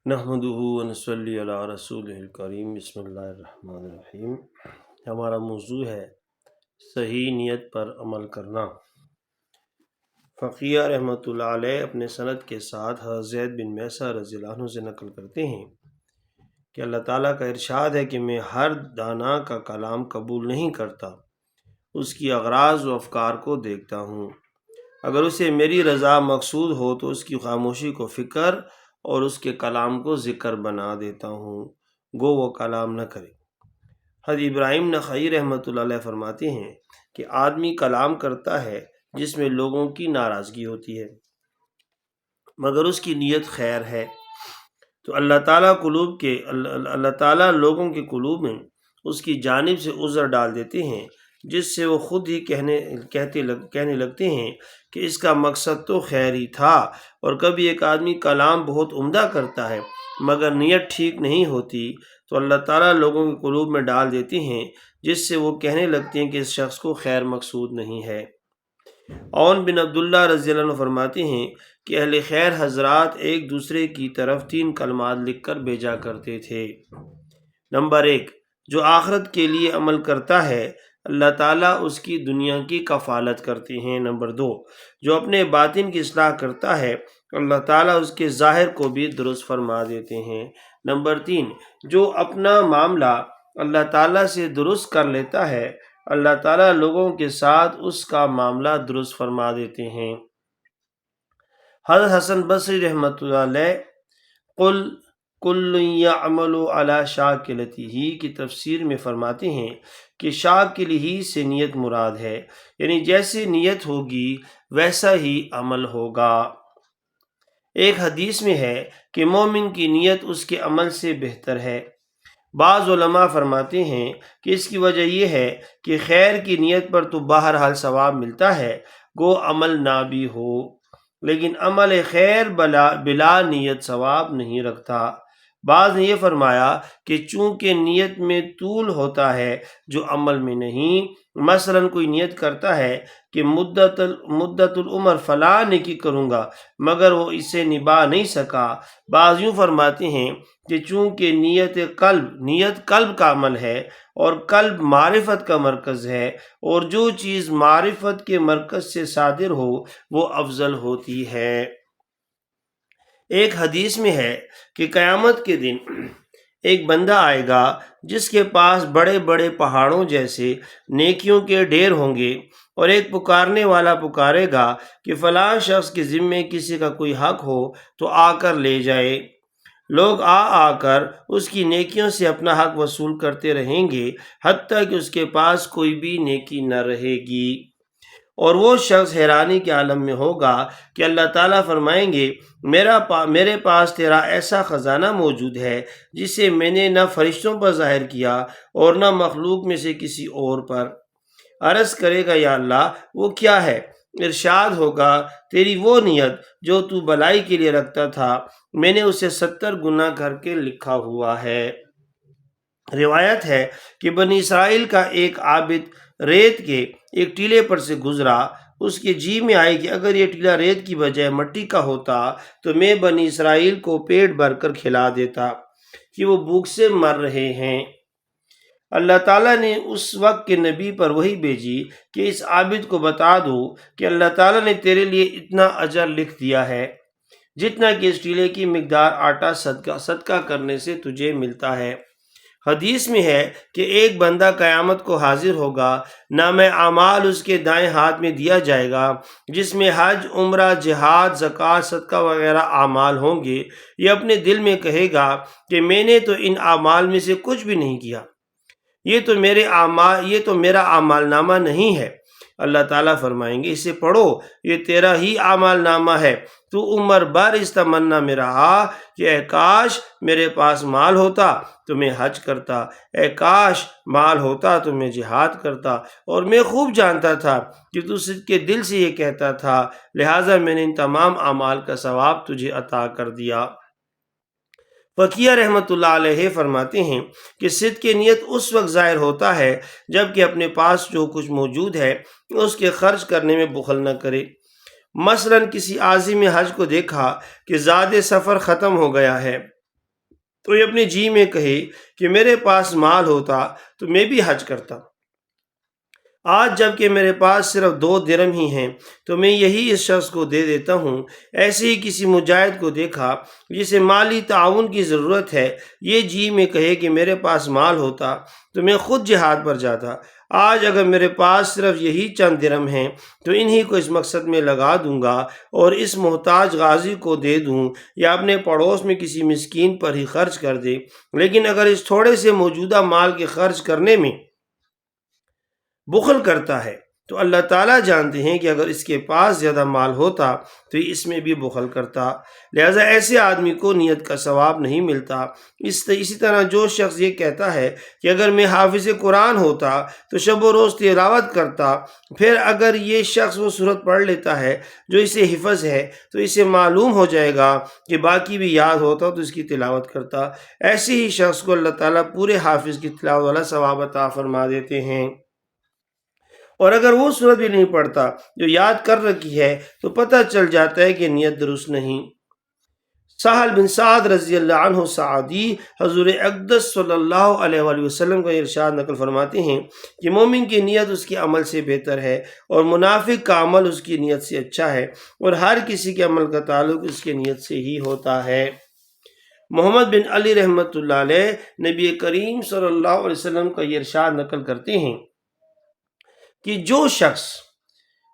نحمدہ ونصلی علی رسولہ الکریم، بسم اللہ الرحمن الرحیم۔ ہمارا موضوع ہے صحیح نیت پر عمل کرنا۔ فقیہ رحمۃ اللہ علیہ اپنے سند کے ساتھ حضرت زید بن میسر رضی اللہ عنہ سے نقل کرتے ہیں کہ اللہ تعالیٰ کا ارشاد ہے کہ میں ہر دانا کا کلام قبول نہیں کرتا، اس کی اغراض و افکار کو دیکھتا ہوں، اگر اسے میری رضا مقصود ہو تو اس کی خاموشی کو فکر اور اس کے کلام کو ذکر بنا دیتا ہوں، گو وہ کلام نہ کرے۔ حضرت ابراہیم نخعی رحمۃ اللہ علیہ فرماتے ہیں کہ آدمی کلام کرتا ہے جس میں لوگوں کی ناراضگی ہوتی ہے، مگر اس کی نیت خیر ہے تو اللہ تعالیٰ لوگوں کے قلوب میں اس کی جانب سے عذر ڈال دیتے ہیں، جس سے وہ خود ہی کہنے لگتے ہیں کہ اس کا مقصد تو خیر ہی تھا۔ اور کبھی ایک آدمی کلام بہت عمدہ کرتا ہے مگر نیت ٹھیک نہیں ہوتی تو اللہ تعالیٰ لوگوں کے قلوب میں ڈال دیتے ہیں، جس سے وہ کہنے لگتے ہیں کہ اس شخص کو خیر مقصود نہیں ہے۔ عون بن عبداللہ رضی اللہ عنہ فرماتے ہیں کہ اہل خیر حضرات ایک دوسرے کی طرف 3 کلمات لکھ کر بھیجا کرتے تھے۔ نمبر 1، جو آخرت کے لیے عمل کرتا ہے اللہ تعالیٰ اس کی دنیا کی کفالت کرتے ہیں۔ نمبر 2، جو اپنے باطن کی اصلاح کرتا ہے اللہ تعالیٰ اس کے ظاہر کو بھی درست فرما دیتے ہیں۔ نمبر 3، جو اپنا معاملہ اللہ تعالیٰ سے درست کر لیتا ہے اللہ تعالیٰ لوگوں کے ساتھ اس کا معاملہ درست فرما دیتے ہیں۔ حضرت حسن بصری رحمۃ اللہ علیہ قل کل یعمل علی شاکلتہ کی تفسیر میں فرماتے ہیں کہ شاکل ہی سے نیت مراد ہے، یعنی جیسی نیت ہوگی ویسا ہی عمل ہوگا۔ ایک حدیث میں ہے کہ مومن کی نیت اس کے عمل سے بہتر ہے۔ بعض علماء فرماتے ہیں کہ اس کی وجہ یہ ہے کہ خیر کی نیت پر تو بہرحال ثواب ملتا ہے، گو عمل نہ بھی ہو، لیکن عمل خیر بلا نیت ثواب نہیں رکھتا۔ بعض نے یہ فرمایا کہ چونکہ نیت میں طول ہوتا ہے جو عمل میں نہیں، مثلا کوئی نیت کرتا ہے کہ مدت العمر فلاں نیکی کروں گا مگر وہ اسے نبھا نہیں سکا۔ بعض یوں فرماتے ہیں کہ چونکہ نیت قلب کا عمل ہے اور قلب معرفت کا مرکز ہے، اور جو چیز معرفت کے مرکز سے صادر ہو وہ افضل ہوتی ہے۔ ایک حدیث میں ہے کہ قیامت کے دن ایک بندہ آئے گا جس کے پاس بڑے بڑے پہاڑوں جیسے نیکیوں کے ڈھیر ہوں گے، اور ایک پکارنے والا پکارے گا کہ فلاں شخص کے ذمے کسی کا کوئی حق ہو تو آ کر لے جائے۔ لوگ آ کر اس کی نیکیوں سے اپنا حق وصول کرتے رہیں گے حتیٰ کہ اس کے پاس کوئی بھی نیکی نہ رہے گی، اور وہ شخص حیرانی کے عالم میں ہوگا کہ اللہ تعالیٰ فرمائیں گے میرے پاس تیرا ایسا خزانہ موجود ہے جسے میں نے نہ فرشتوں پر ظاہر کیا اور نہ مخلوق میں سے کسی اور پر۔ عرض کرے گا یا اللہ وہ کیا ہے؟ ارشاد ہوگا تیری وہ نیت جو تو بلائی کے لیے رکھتا تھا، میں نے اسے 70 گنا کر کے لکھا ہوا ہے۔ روایت ہے کہ بنی اسرائیل کا ایک عابد ریت کے ایک ٹیلے پر سے گزرا، اس کے جی میں آئی کہ اگر یہ ٹیلا ریت کی بجائے مٹی کا ہوتا تو میں بنی اسرائیل کو پیٹ بھر کر کھلا دیتا کہ وہ بھوک سے مر رہے ہیں۔ اللہ تعالیٰ نے اس وقت کے نبی پر وحی بھیجی کہ اس عابد کو بتا دو کہ اللہ تعالیٰ نے تیرے لیے اتنا اجر لکھ دیا ہے جتنا کہ اس ٹیلے کی مقدار آٹا صدقہ کرنے سے تجھے ملتا ہے۔ حدیث میں ہے کہ ایک بندہ قیامت کو حاضر ہوگا، نامہ اعمال اس کے دائیں ہاتھ میں دیا جائے گا جس میں حج، عمرہ، جہاد، زکوٰۃ، صدقہ وغیرہ اعمال ہوں گے۔ یہ اپنے دل میں کہے گا کہ میں نے تو ان اعمال میں سے کچھ بھی نہیں کیا، یہ تو میرا اعمال نامہ نہیں ہے۔ اللہ تعالیٰ فرمائیں گے اسے پڑھو، یہ تیرا ہی اعمال نامہ ہے۔ تو عمر بھر اس تمنا میں رہا کہ اے کاش میرے پاس مال ہوتا تو میں حج کرتا، اے کاش مال ہوتا تو میں جہاد کرتا، اور میں خوب جانتا تھا کہ تو صدق کے دل سے یہ کہتا تھا، لہٰذا میں نے ان تمام اعمال کا ثواب تجھے عطا کر دیا۔ فقیہ رحمۃ اللہ علیہ فرماتے ہیں کہ صدق کی نیت اس وقت ظاہر ہوتا ہے جب کہ اپنے پاس جو کچھ موجود ہے اس کے خرچ کرنے میں بخل نہ کرے۔ مثلا کسی عازم حج کو دیکھا کہ زاد سفر ختم ہو گیا ہے تو یہ اپنے جی میں کہے کہ میرے پاس مال ہوتا تو میں بھی حج کرتا، آج جب کہ میرے پاس صرف 2 درہم ہی ہیں تو میں یہی اس شخص کو دے دیتا ہوں۔ ایسے ہی کسی مجاہد کو دیکھا جسے مالی تعاون کی ضرورت ہے، یہ جی میں کہے کہ میرے پاس مال ہوتا تو میں خود جہاد پر جاتا، آج اگر میرے پاس صرف یہی چند درہم ہیں تو انہی کو اس مقصد میں لگا دوں گا اور اس محتاج غازی کو دے دوں یا اپنے پڑوس میں کسی مسکین پر ہی خرچ کر دے۔ لیکن اگر اس تھوڑے سے موجودہ مال کے خرچ کرنے میں بخل کرتا ہے تو اللہ تعالیٰ جانتے ہیں کہ اگر اس کے پاس زیادہ مال ہوتا تو یہ اس میں بھی بخل کرتا، لہٰذا ایسے آدمی کو نیت کا ثواب نہیں ملتا۔ اسی طرح جو شخص یہ کہتا ہے کہ اگر میں حافظ قرآن ہوتا تو شب و روز تلاوت کرتا، پھر اگر یہ شخص وہ صورت پڑھ لیتا ہے جو اسے حفظ ہے تو اسے معلوم ہو جائے گا کہ باقی بھی یاد ہوتا تو اس کی تلاوت کرتا، ایسے ہی شخص کو اللہ تعالیٰ پورے حافظ کی تلاوت والا ثواب عطا فرما دیتے ہیں۔ اور اگر وہ صورت بھی نہیں پڑھتا جو یاد کر رکھی ہے تو پتہ چل جاتا ہے کہ نیت درست نہیں۔ سہل بن سعد رضی اللہ عنہ سعدی حضور اقدس صلی اللہ علیہ وآلہ وسلم کا ارشاد نقل فرماتے ہیں کہ مومن کی نیت اس کے عمل سے بہتر ہے اور منافق کا عمل اس کی نیت سے اچھا ہے، اور ہر کسی کے عمل کا تعلق اس کی نیت سے ہی ہوتا ہے۔ محمد بن علی رحمۃ اللہ علیہ نبی کریم صلی اللہ علیہ وسلم کا یہ ارشاد نقل کرتے ہیں کہ جو شخص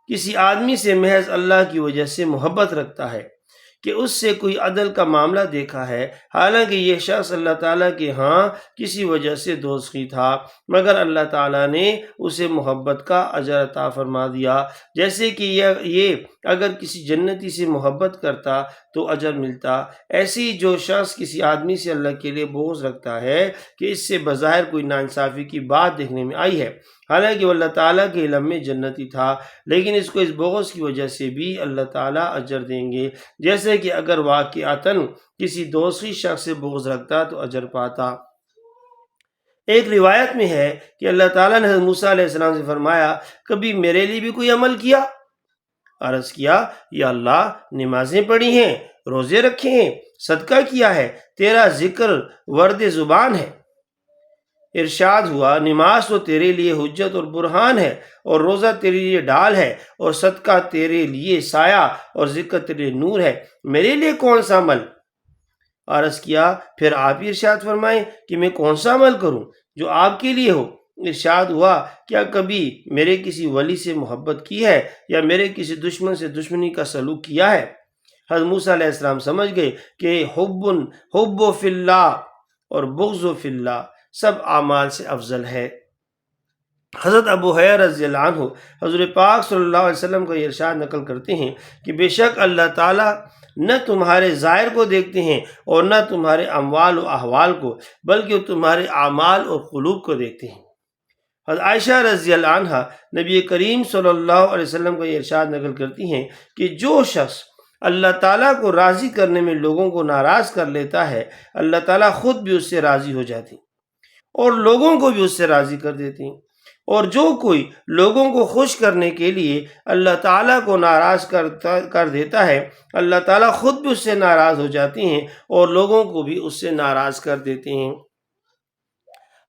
کسی آدمی سے محض اللہ کی وجہ سے محبت رکھتا ہے کہ اس سے کوئی عدل کا معاملہ دیکھا ہے، حالانکہ یہ شخص اللہ تعالیٰ کے ہاں کسی وجہ سے دوزخی تھا، مگر اللہ تعالیٰ نے اسے محبت کا اجر عطا فرما دیا، جیسے کہ یہ اگر کسی جنتی سے محبت کرتا تو اجر ملتا۔ ایسے ہی جو شخص کسی آدمی سے اللہ کے لیے بغض رکھتا ہے کہ اس سے بظاہر کوئی ناانصافی کی بات دیکھنے میں آئی ہے، حالانکہ وہ اللہ تعالیٰ کے علم میں جنتی تھا، لیکن اس کو اس بغض کی وجہ سے بھی اللہ تعالیٰ اجر دیں گے، جیسے کہ اگر واقعتاً کسی دوسری شخص سے بغض رکھتا تو اجر پاتا۔ ایک روایت میں ہے کہ اللہ تعالیٰ نے حضرت موسیٰ علیہ السلام سے فرمایا، کبھی میرے لیے بھی کوئی عمل کیا؟ عرض کیا، یا اللہ، نمازیں پڑھی ہیں، روزے رکھے ہیں، صدقہ کیا ہے، تیرا ذکر ورد زبان ہے۔ ارشاد ہوا، نماز تو تیرے لیے حجت اور برہان ہے، اور روزہ تیرے لیے ڈال ہے، اور صدقہ تیرے لیے سایہ، اور ذکر تیرے لیے نور ہے، میرے لیے کون سا عمل؟ عرض کیا، پھر آپ ہی ارشاد فرمائیں کہ میں کون سا عمل کروں جو آپ کے لیے ہو؟ ارشاد ہوا، کیا کبھی میرے کسی ولی سے محبت کی ہے یا میرے کسی دشمن سے دشمنی کا سلوک کیا ہے؟ حضرت موسیٰ علیہ السلام سمجھ گئے کہ حب فی اللہ اور بغض فی اللہ سب اعمال سے افضل ہے۔ حضرت ابو حریرہ رضی اللہ عنہ حضور پاک صلی اللہ علیہ وسلم کا یہ ارشاد نقل کرتے ہیں کہ بے شک اللہ تعالیٰ نہ تمہارے ظاہر کو دیکھتے ہیں اور نہ تمہارے اموال و احوال کو، بلکہ وہ تمہارے اعمال اور قلوب کو دیکھتے ہیں۔ حضرت عائشہ رضی اللہ عنہ نبی کریم صلی اللہ علیہ وسلم کا یہ ارشاد نقل کرتی ہیں کہ جو شخص اللہ تعالیٰ کو راضی کرنے میں لوگوں کو ناراض کر لیتا ہے، اللہ تعالیٰ خود بھی اس سے راضی ہو جاتی اور لوگوں کو بھی اس سے راضی کر دیتے ہیں، اور جو کوئی لوگوں کو خوش کرنے کے لیے اللہ تعالیٰ کو ناراض کر دیتا ہے، اللہ تعالیٰ خود بھی اس سے ناراض ہو جاتے ہیں اور لوگوں کو بھی اس سے ناراض کر دیتے ہیں۔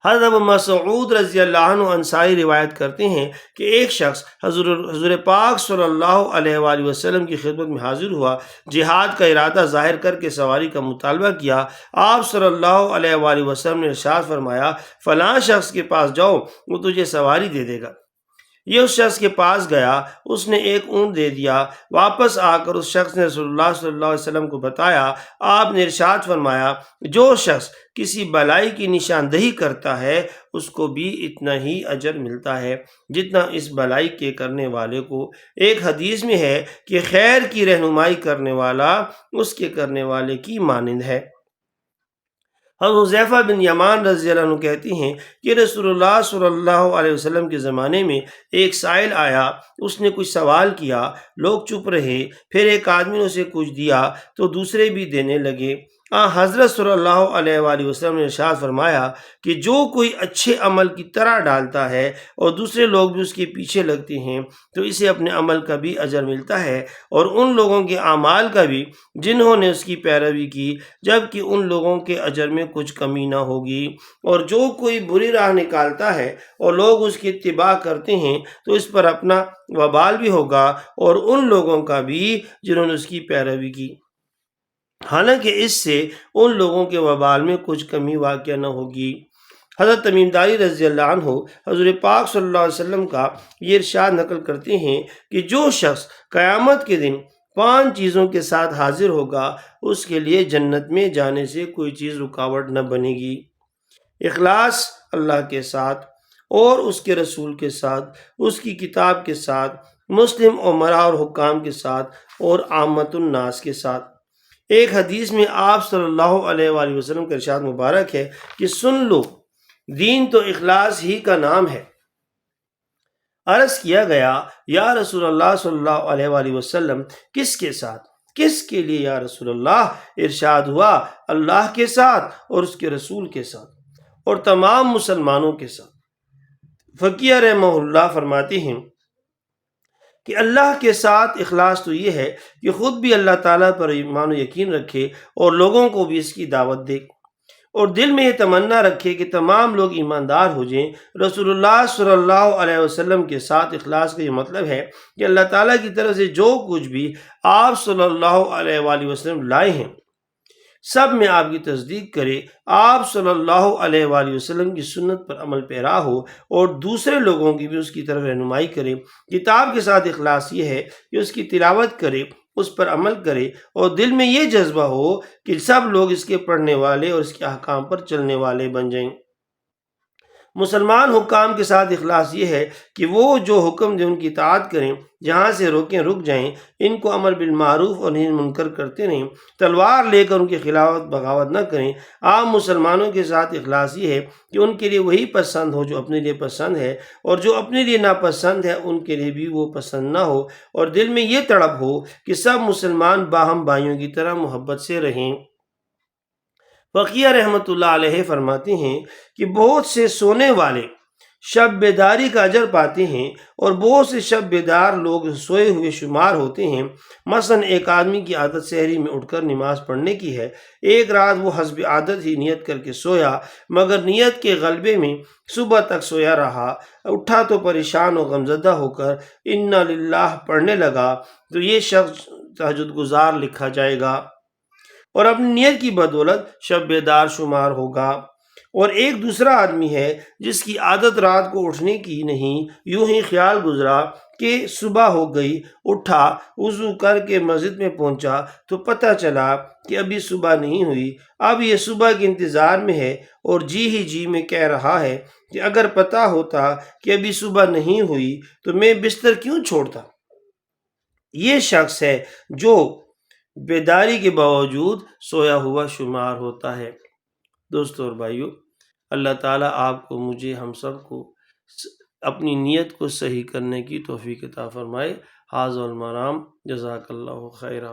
حضرت ابو مسعود رضی اللہ عنہ انصاری روایت کرتے ہیں کہ ایک شخص حضور پاک صلی اللہ علیہ وآلہ وسلم کی خدمت میں حاضر ہوا، جہاد کا ارادہ ظاہر کر کے سواری کا مطالبہ کیا۔ آپ صلی اللہ علیہ وآلہ وسلم نے ارشاد فرمایا، فلاں شخص کے پاس جاؤ، وہ تجھے سواری دے دے گا۔ یہ اس شخص کے پاس گیا، اس نے ایک اونٹ دے دیا، واپس آ کر اس شخص نے رسول اللہ صلی اللہ علیہ وسلم کو بتایا۔ آپ نے ارشاد فرمایا، جو شخص کسی بلائی کی نشاندہی کرتا ہے اس کو بھی اتنا ہی اجر ملتا ہے جتنا اس بلائی کے کرنے والے کو۔ ایک حدیث میں ہے کہ خیر کی رہنمائی کرنے والا اس کے کرنے والے کی مانند ہے۔ حضرت حذیفہ بن یمان رضی اللہ عنہ کہتے ہیں کہ رسول اللہ صلی اللہ علیہ وسلم کے زمانے میں ایک سائل آیا، اس نے کچھ سوال کیا، لوگ چپ رہے، پھر ایک آدمی نے اسے کچھ دیا تو دوسرے بھی دینے لگے۔ حضرت صلی اللہ علیہ وآلہ وسلم نے ارشاد فرمایا کہ جو کوئی اچھے عمل کی طرح ڈالتا ہے اور دوسرے لوگ بھی اس کے پیچھے لگتے ہیں تو اسے اپنے عمل کا بھی اجر ملتا ہے اور ان لوگوں کے اعمال کا بھی جنہوں نے اس کی پیروی کی، جبکہ ان لوگوں کے اجر میں کچھ کمی نہ ہوگی۔ اور جو کوئی بری راہ نکالتا ہے اور لوگ اس کی اتباع کرتے ہیں تو اس پر اپنا وبال بھی ہوگا اور ان لوگوں کا بھی جنہوں نے اس کی پیروی کی، حالانکہ اس سے ان لوگوں کے وبال میں کچھ کمی واقع نہ ہوگی۔ حضرت تمیم داری رضی اللہ عنہ حضور پاک صلی اللہ علیہ وسلم کا یہ ارشاد نقل کرتے ہیں کہ جو شخص قیامت کے دن 5 چیزوں کے ساتھ حاضر ہوگا اس کے لیے جنت میں جانے سے کوئی چیز رکاوٹ نہ بنے گی۔ اخلاص اللہ کے ساتھ اور اس کے رسول کے ساتھ، اس کی کتاب کے ساتھ، مسلم امراء اور حکام کے ساتھ اور عامت الناس کے ساتھ۔ ایک حدیث میں آپ صلی اللہ علیہ وآلہ وسلم کا ارشاد مبارک ہے کہ سن لو، دین تو اخلاص ہی کا نام ہے۔ عرض کیا گیا یا رسول اللہ صلی اللہ علیہ وآلہ وسلم کس کے ساتھ، کس کے لیے یا رسول اللہ؟ ارشاد ہوا اللہ کے ساتھ اور اس کے رسول کے ساتھ اور تمام مسلمانوں کے ساتھ۔ فقیہ رحمہ اللہ فرماتے ہیں کہ اللہ کے ساتھ اخلاص تو یہ ہے کہ خود بھی اللہ تعالیٰ پر ایمان و یقین رکھے اور لوگوں کو بھی اس کی دعوت دے اور دل میں یہ تمنا رکھے کہ تمام لوگ ایماندار ہو جائیں۔ رسول اللہ صلی اللہ علیہ وسلم کے ساتھ اخلاص کا یہ مطلب ہے کہ اللہ تعالیٰ کی طرف سے جو کچھ بھی آپ صلی اللہ علیہ وآلہ وسلم لائے ہیں سب میں آپ کی تصدیق کرے، آپ صلی اللہ علیہ وآلہ وسلم کی سنت پر عمل پیرا ہو اور دوسرے لوگوں کی بھی اس کی طرف رہنمائی کرے۔ کتاب کے ساتھ اخلاص یہ ہے کہ اس کی تلاوت کرے، اس پر عمل کرے اور دل میں یہ جذبہ ہو کہ سب لوگ اس کے پڑھنے والے اور اس کے احکام پر چلنے والے بن جائیں۔ مسلمان حکام کے ساتھ اخلاص یہ ہے کہ وہ جو حکم دیں ان کی اطاعت کریں، جہاں سے روکیں رک جائیں، ان کو امر بالمعروف اور نہی منکر کرتے رہیں، تلوار لے کر ان کے خلاف بغاوت نہ کریں۔ عام مسلمانوں کے ساتھ اخلاص یہ ہے کہ ان کے لیے وہی پسند ہو جو اپنے لیے پسند ہے اور جو اپنے لیے ناپسند ہے ان کے لیے بھی وہ پسند نہ ہو، اور دل میں یہ تڑپ ہو کہ سب مسلمان باہم بھائیوں کی طرح محبت سے رہیں۔ فقیہ رحمۃ اللہ علیہ فرماتے ہیں کہ بہت سے سونے والے شب بیداری کا اجر پاتے ہیں اور بہت سے شب بیدار لوگ سوئے ہوئے شمار ہوتے ہیں۔ مثلا ایک آدمی کی عادت سحری میں اٹھ کر نماز پڑھنے کی ہے، ایک رات وہ حسب عادت ہی نیت کر کے سویا، مگر نیت کے غلبے میں صبح تک سویا رہا، اٹھا تو پریشان و غمزدہ ہو کر انا للہ پڑھنے لگا تو یہ شخص تہجد گزار لکھا جائے گا اور اپنی نیت کی بدولت شب بیدار شمار ہوگا۔ اور ایک دوسرا آدمی ہے جس کی عادت رات کو اٹھنے کی نہیں، یوں ہی خیال گزرا کہ صبح ہو گئی، اٹھا، وضو کر کے مسجد میں پہنچا تو پتہ چلا کہ ابھی صبح نہیں ہوئی، اب یہ صبح کے انتظار میں ہے اور جی ہی جی میں کہہ رہا ہے کہ اگر پتہ ہوتا کہ ابھی صبح نہیں ہوئی تو میں بستر کیوں چھوڑتا۔ یہ شخص ہے جو بیداری کے باوجود سویا ہوا شمار ہوتا ہے۔ دوستو اور بھائیو، اللہ تعالیٰ آپ کو، مجھے، ہم سب کو اپنی نیت کو صحیح کرنے کی توفیق عطا فرمائے۔ ھذا المرام، جزاک اللہ خیرا۔